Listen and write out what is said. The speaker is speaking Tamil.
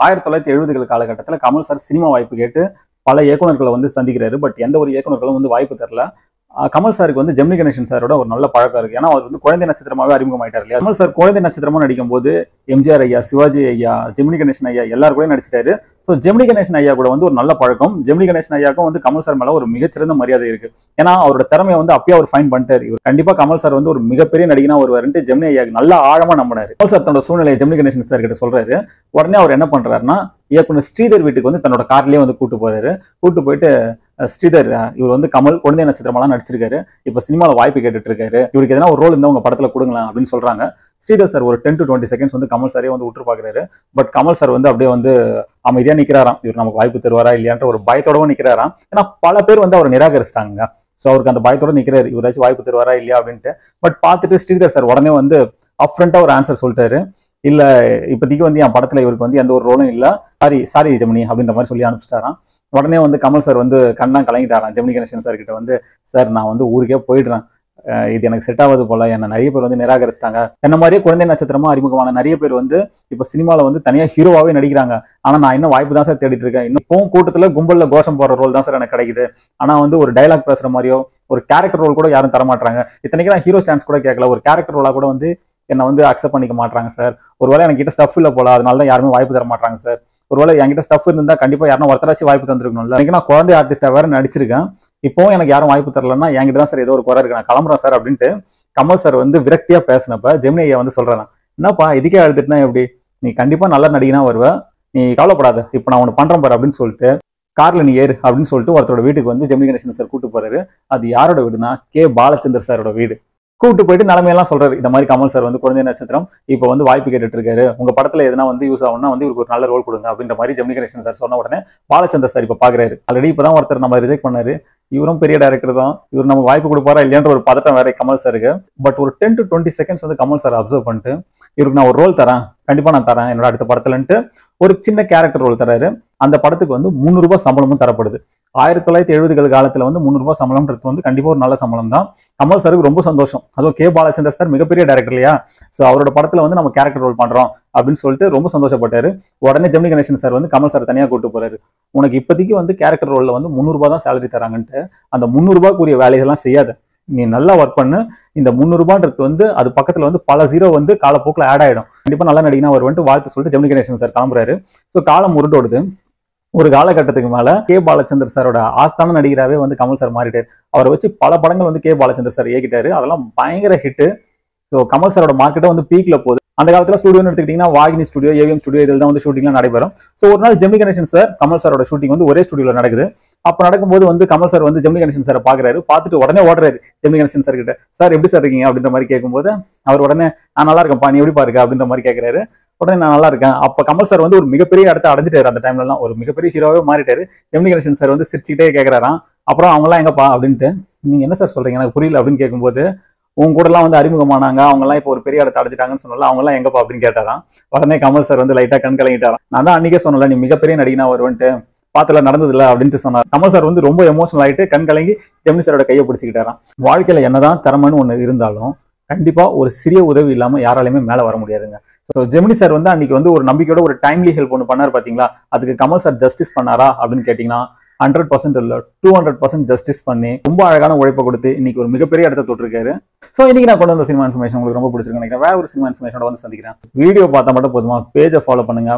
1970 காலகட்டத்தில் கமல் சார் சினிமா வாய்ப்பு கேட்டு பல இயக்குநர்களை வந்து சந்திக்கிறாரு. பட் எந்த ஒரு இயக்குநர்களும் வந்து வாய்ப்பு தரல. கமல் சாருக்கு வந்து ஜெமினி கணேசன் சாரோட ஒரு நல்ல பழக்கம் இருக்கு. ஏன்னா அவர் வந்து குழந்தை நட்சத்திரமாகவே அறிமுகமாயிட்டார் இல்லையா. கமல் சார் குழந்தை நட்சத்திரமா நடிக்கும் போது எம்ஜிஆர் ஐயா, சிவாஜி ஐயா, ஜெமினி கணேசன் ஐயா எல்லாரும் கூட நடிச்சிட்டாரு. ஸோ ஜெமினி கணேசன் ஐயா கூட வந்து ஒரு நல்ல பழக்கம். ஜெமினி கணேசன் ஐயாவுக்கும் வந்து கமல் சார் மேல ஒரு மிகச்சிறந்த மரியாதை இருக்கு. ஏன்னா அவரோட திறமையை வந்து அப்பயே அவர் ஃபைன் பண்ணிட்டாரு. இவர் கண்டிப்பா கமல் சார் வந்து ஒரு மிகப்பெரிய நடிகனா வருவாருன்ட்டு ஜெமினி ஐயாவுக்கு நல்லா ஆழமா நம்பினாரு. கமல் சார் தன்னோட சூழ்நிலையை ஜெமினி கணேசன் சார் கிட்ட சொல்றாரு. உடனே அவர் என்ன பண்றாருன்னா, இயக்குனர் ஸ்ரீதர் வீட்டுக்கு வந்து தன்னோட கார்லயே வந்து கூட்டு போறாரு. கூட்டு போயிட்டு, ஸ்ரீதர் இவர் வந்து கமல் குழந்தை நட்சத்திரமெல்லாம் நடிச்சிருக்காரு, இப்ப சினிமாவில் வாய்ப்பு கேட்டுட்டு இருக்காரு, இவருக்கு எதனா ஒரு ரோல் இருந்தா உங்க படத்துல கொடுங்களா அப்படின்னு சொல்றாங்க. ஸ்ரீதர் சார் ஒரு 10 to 20 செகண்ட்ஸ் வந்து கமல் சாரே வந்து விட்டு பாக்குறாரு. பட் கமல் சார் வந்து அப்படியே வந்து அமைதியா நிக்கிறாராம். இவர் நமக்கு வாய்ப்பு தருவாரா இல்லையான்ற ஒரு பயத்தோடவும் நிக்கிறாராம். ஏன்னா பல பேர் வந்து அவர் நிராகரிச்சிட்டாங்க. ஸோ அவருக்கு அந்த பயத்தோட நிக்கிறாரு, இவராச்சும் வாய்ப்பு தருவாரா இல்லையா அப்படின்ட்டு. பட் பார்த்துட்டு ஸ்ரீதர் சார் உடனே வந்து அப்ரண்டா ஒரு ஆன்சர் சொல்லிட்டாரு. இல்ல, இப்போதைக்கு வந்து என் படத்துல இவருக்கு வந்து எந்த ஒரு ரோலும் இல்ல, சாரி ஜெமினி அப்படின்ற மாதிரி சொல்லி அனுப்பிச்சிட்டாராம். உடனே வந்து கமல் சார் வந்து கண்ணா கலங்கிட்டாராம் ஜெமினி கணேசன் சார் கிட்ட வந்து, சார் நான் வந்து ஊருக்கே போயிடுறேன், இது எனக்கு செட் ஆகுது போல, என்ன நிறைய பேர் வந்து நிராகரிச்சிட்டாங்க. என்ன மாதிரியே குழந்தை நட்சத்திரமா அறிமுகமான நிறைய பேர் வந்து இப்ப சினிமாவில் வந்து தனியா ஹீரோவாவே நடிக்கிறாங்க. ஆனா நான் இன்னும் வாய்ப்பு தான் சார் தேடிட்டு இருக்கேன். இன்னும் கூட்டத்துல கும்பல்ல கோஷம் போடுற ரோல் தான் சார் எனக்கு கிடைக்குது. ஆனா வந்து ஒரு டைலாக் பேசுற மாதிரியோ ஒரு கேரக்டர் ரோல் கூட யாரும் தரமாட்டாங்க. இத்தனைக்கு நான் ஹீரோ சான்ஸ் கூட கேட்கல, ஒரு கேரக்டர் ரோலா கூட வந்து என்னை வந்து அக்செப்ட் பண்ணிக்க மாட்டாங்க சார். ஒருவேளை என்கிட்ட ஸ்டஃப் இல்லை போல, அதனால தான் யாருமே வாய்ப்பு தர மாட்டாங்க சார். ஒருவேளை என்கிட்ட ஸ்டஃப் இருந்தா கண்டிப்பா யாரும் ஒருத்தராச்சும் வாய்ப்பு தந்துருக்கணும்ல. எனக்கு நான் குழந்தை ஆர்டிஸ்டா வேற நடிச்சிருக்கேன், இப்போ எனக்கு யாரும் வாய்ப்பு தரலன்னா என்கிட்ட தான் சார் ஏதோ ஒரு குறை இருக்கு, நான் கிளம்புறேன் சார் அப்படின்ட்டு கமல் சார் வந்து விரக்தியா பேசினப்ப ஜெமினி ஐயா வந்து சொல்றேன், என்னப்பா இதுக்கே அழுதுட்டுனா எப்படி, நீ கண்டிப்பா நல்ல நடிகனா வருவ, நீ கவலைப்படாத, இப்போ நான் உனக்கு பண்றேன் பாரு அப்படின்னு சொல்லிட்டு கார்ல நீ ஏறு அப்படின்னு சொல்லிட்டு ஒருத்தரோட வீட்டுக்கு வந்து ஜெமினி கணேசன் சார் கூட்டு போறாரு. அது யாரோட வீடுனா கே பாலச்சந்தர் சாரோட வீடு. கூட்டு போயிட்டு நிலைமையெல்லாம் சொல்றாரு. இந்த மாதிரி கமல் சார் வந்து குழந்தை நட்சத்திரம் இப்போ வந்து வாய்ப்பு கேட்டுட்டு இருக்காரு, உங்க படத்துல எதனா வந்து யூஸ் ஆகும்னா வந்து இவருக்கு ஒரு நல்ல ரோல் கொடுங்க அப்படின்ற மாதிரி ஜெமினி கணேசன் சார் சொன்ன உடனே பாலச்சந்தர் சார் இப்ப பாக்குறாரு. ஆல்ரெடி இப்பதான் ஒருத்தர் நம்ம ரிஜெக்ட் பண்ணாரு, இவரும் பெரிய டைரக்டர் தான், இவர் நமக்கு வாய்ப்பு கொடுப்பாரா இல்லையான்ற ஒரு பதட்டம் வேற கமல் சாருக்கு. பட் ஒரு 10 to 20 செகண்ட்ஸ் வந்து கமல் சார் அப்சர்வ் பண்ணிட்டு, இவருக்கு நான் ஒரு ரோல் தரேன், கண்டிப்பா நான் தரேன் என்னோட அடுத்த படத்துலன்ட்டு ஒரு சின்ன கேரக்டர் ரோல் தராரு. அந்த படத்துக்கு வந்து 300 ரூபாய் சம்பளமும் தரப்படுது. 1970 காலத்துல வந்து 300 ரூபாய் சம்பளம்ன்றது வந்து கண்டிப்பா ஒரு நல்ல சம்பளம் தான். கமல் சாருக்கு ரொம்ப சந்தோஷம். அதுவும் கே பாலச்சந்தர் சார் மிகப்பெரிய டைரக்டர் இல்லையா, சோ அவரோட படத்துல வந்து நம்ம கேரக்டர் ரோல் பண்றோம் அப்படின்னு சொல்லிட்டு ரொம்ப சந்தோஷப்பட்டாரு. உடனே ஜெமினி கணேசன் சார் வந்து கமல் சார் தனியா கூட்டு போறாரு. உனக்கு இப்போதைக்கு வந்து கேரக்டர் ரோல்ல வந்து 300 ரூபாய் தான் சேலரி தராங்கன்ட்டு, அந்த 300 ரூபாய்க்குரிய வேலைகள்லாம் செய்யாத, நீ நல்லா ஒர்க் பண்ணு. இந்த 300 ரூபான்றது வந்து அது பக்கத்துல வந்து பல ஜீரோ வந்து காலப்போக்கில் ஆட் ஆயிடும், கண்டிப்பா நல்லா நடிகனா வருவன்ட்டு வாழ்த்து சொல்லிட்டு ஜெமினி கணேசன் சார் கிளம்புறாரு. ஸோ காலம் உருட்டோடுது. ஒரு காலகட்டத்துக்கு மேல கே பாலச்சந்தர் சாரோட ஆஸ்தான நடிகராகவே வந்து கமல் சார் மாறிட்டாரு. அவரை வச்சு பல படங்கள் வந்து கே பாலச்சந்தர் சார் இயக்கிட்டாரு, அதெல்லாம் பயங்கர ஹிட். ஸோ கமல் சாரோட மார்க்கெட்டை வந்து பீக்ல போகுது. அந்த காலத்துல ஸ்டுடியோன்னு எடுத்துக்கிட்டீங்கன்னா வாகினி ஸ்டுடியோ, ஏவிஎம் ஸ்டுடியோ, இதில் தான் வந்து ஷூட்டிங்லாம் நடைபெறும். ஸோ ஒரு நாள் ஜெமினி கணேசன் சார் கமல் சாரோட ஷூட்டிங் வந்து ஒரே ஸ்டுடியோல நடக்குது. அப்போ நடக்கும்போது வந்து கமல் சார் வந்து ஜெமினி கணேசன் சாரை பாக்குறாரு. பார்த்துட்டு உடனே ஓடுறாரு ஜெமினி கணேசன் சார் கிட்ட, சார் எப்படி சார் இருக்கீங்க அப்படின்ற மாதிரி கேட்கும்போது அவர் உடனே, நான் நல்லா இருக்கேன்ப்பா, நீ எப்படி பாருங்க அப்படின்ற மாதிரி கேட்கிறாரு. உடனே நான் நல்லா இருக்கேன். அப்ப கமல் சார் வந்து ஒரு மிகப்பெரிய இடத்த அடைஞ்சிட்டாரு. அந்த டைம்ல எல்லாம் ஒரு மிகப்பெரிய ஹீரோவே மாறிட்டாரு. ஜெமினி கணேசன் சார் வந்து சிரிச்சுக்கிட்டே கேட்கிறாராம், அப்புறம் அவங்க எல்லாம் எங்கப்பா அப்படின்ட்டு, நீங்க என்ன சார் சொல்றீங்க எனக்கு புரியல அப்படின்னு கேட்கும்போது, உங்க கூட எல்லாம் வந்து அறிமுகமானாங்க, அவங்க எல்லாம் இப்போ ஒரு பெரிய இடத்த அடைஞ்சிட்டாங்கன்னு சொன்னால அவங்க எல்லாம் எங்கப்பா அப்படின்னு கேட்டாராம். உடனே கமல் சார் வந்து லைட்டா கண் கலங்கிட்டாராம். நான் தான் அன்னைக்கே சொன்னல நீ மிகப்பெரிய நடிகனா வருவன்ட்டு, பாத்துல நடந்தது இல்ல அப்படின்ட்டு சொன்னார். கமல் சார் வந்து ரொம்ப எமோஷனல் ஆயிட்டு கண் கலங்கி ஜெமினி சாரோட கையை பிடிச்சிக்கிட்டாராம். வாழ்க்கையில என்னதான் திறமைன்னு ஒண்ணு இருந்தாலும் கண்டிப்பா ஒரு சிறிய உதவி இல்லாம யாராலையுமே மேல வர முடியாதுங்க. ஸோ ஜெமினி சார் வந்து அன்னைக்கு வந்து ஒரு நம்பிக்கையோட ஒரு டைம்லி ஹெல்ப் ஒன்று பண்ணார் பாத்தீங்களா, அதுக்கு கமல் சார் ஜஸ்டிஸ் பண்ணாரா அப்படின்னு கேட்டீங்கன்னா 100% இல்ல 200% ஜஸ்டிஸ் பண்ணி ரொம்ப அழகான உழைப்பை கொடுத்து இன்னைக்கு ஒரு மிகப்பெரிய இடத்த தொட்டிருக்காரு. ஸோ இன்னைக்கு நான் கொண்டு வந்த சினிமா இன்ஃபர்மேஷன் உங்களுக்கு ரொம்ப பிடிச்சிருக்கு நினைக்கிறேன். வேற ஒரு சினிமா இன்ஃபர்மேஷனோட வந்து சந்திக்கிறேன். வீடியோ பார்த்தா மட்டும் போதுமா, பேஜை ஃபாலோ பண்ணுங்க.